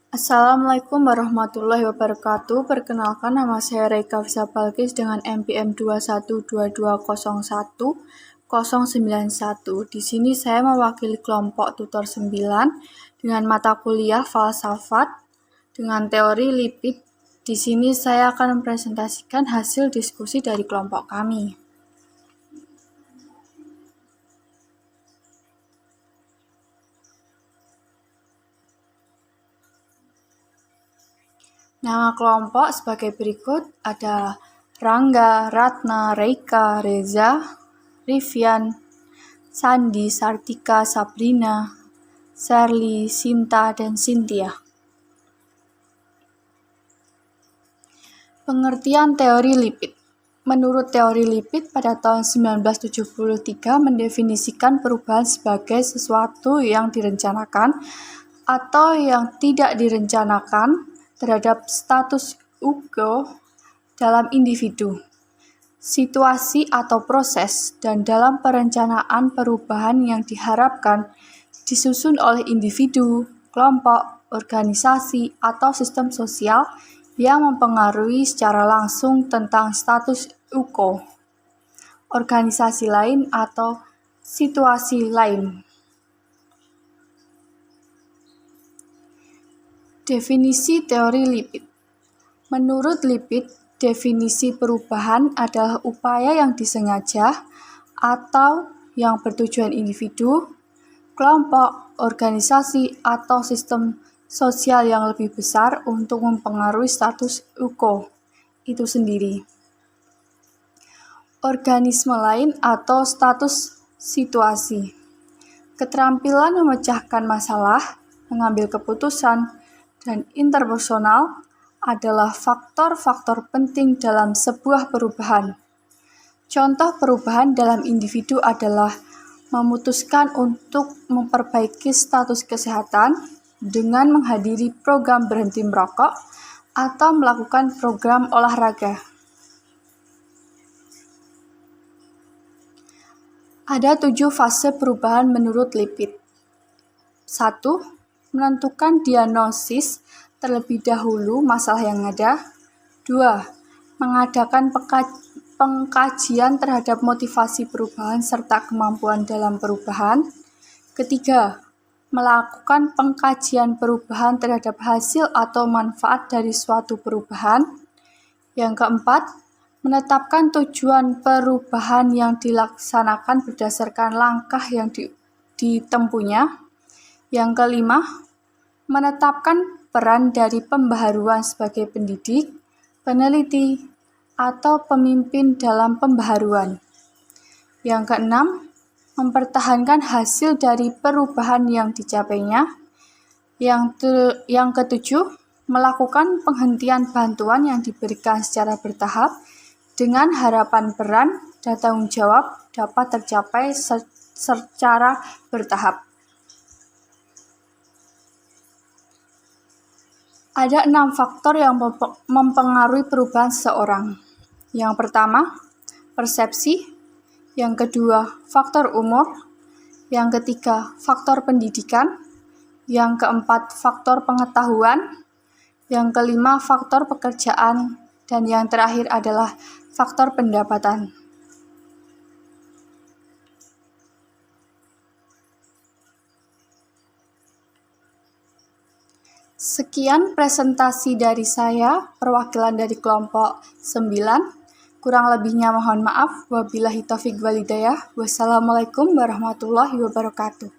Assalamualaikum warahmatullahi wabarakatuh. Perkenalkan, nama saya Reika Fisa Balkis dengan NPM 212210191. Di sini saya mewakili kelompok tutor 9 dengan mata kuliah falsafat dengan teori lipid. Di sini saya akan mempresentasikan hasil diskusi dari kelompok kami. Nama kelompok sebagai berikut ada Rangga, Ratna, Reika, Reza, Rivian, Sandi, Sartika, Sabrina, Sherly, Sinta, dan Cynthia. Pengertian teori lipid. Menurut teori lipid pada tahun 1973 mendefinisikan perubahan sebagai sesuatu yang direncanakan atau yang tidak direncanakan terhadap status quo dalam individu, situasi atau proses, dan dalam perencanaan perubahan yang diharapkan disusun oleh individu, kelompok, organisasi, atau sistem sosial yang mempengaruhi secara langsung tentang status quo, organisasi lain, atau situasi lain. Definisi teori lipid. Menurut lipid, definisi perubahan adalah upaya yang disengaja atau yang bertujuan individu, kelompok, organisasi, atau sistem sosial yang lebih besar untuk mempengaruhi status quo itu sendiri, organisme lain, atau status situasi. Keterampilan memecahkan masalah, mengambil keputusan, dan interpersonal adalah faktor-faktor penting dalam sebuah perubahan. Contoh perubahan dalam individu adalah memutuskan untuk memperbaiki status kesehatan dengan menghadiri program berhenti merokok atau melakukan program olahraga. Ada 7 fase perubahan menurut lipid. 1. Menentukan diagnosis terlebih dahulu masalah yang ada. 2. Mengadakan pengkajian terhadap motivasi perubahan serta kemampuan dalam perubahan. 3. Melakukan pengkajian perubahan terhadap hasil atau manfaat dari suatu perubahan. Yang keempat, menetapkan tujuan perubahan yang dilaksanakan berdasarkan langkah yang ditempuhnya. Yang kelima, menetapkan peran dari pembaharuan sebagai pendidik, peneliti, atau pemimpin dalam pembaharuan. Yang keenam, mempertahankan hasil dari perubahan yang dicapainya. Yang ketujuh, melakukan penghentian bantuan yang diberikan secara bertahap dengan harapan peran dan tanggung jawab dapat tercapai secara bertahap. Ada 6 faktor yang mempengaruhi perubahan seseorang. Yang pertama, persepsi. Yang kedua, faktor umur. Yang ketiga, faktor pendidikan. Yang keempat, faktor pengetahuan. Yang kelima, faktor pekerjaan. Dan yang terakhir adalah faktor pendapatan. Sekian presentasi dari saya, perwakilan dari kelompok 9. Kurang lebihnya mohon maaf. Wabillahi taufiq wal hidayah. Wassalamualaikum warahmatullahi wabarakatuh.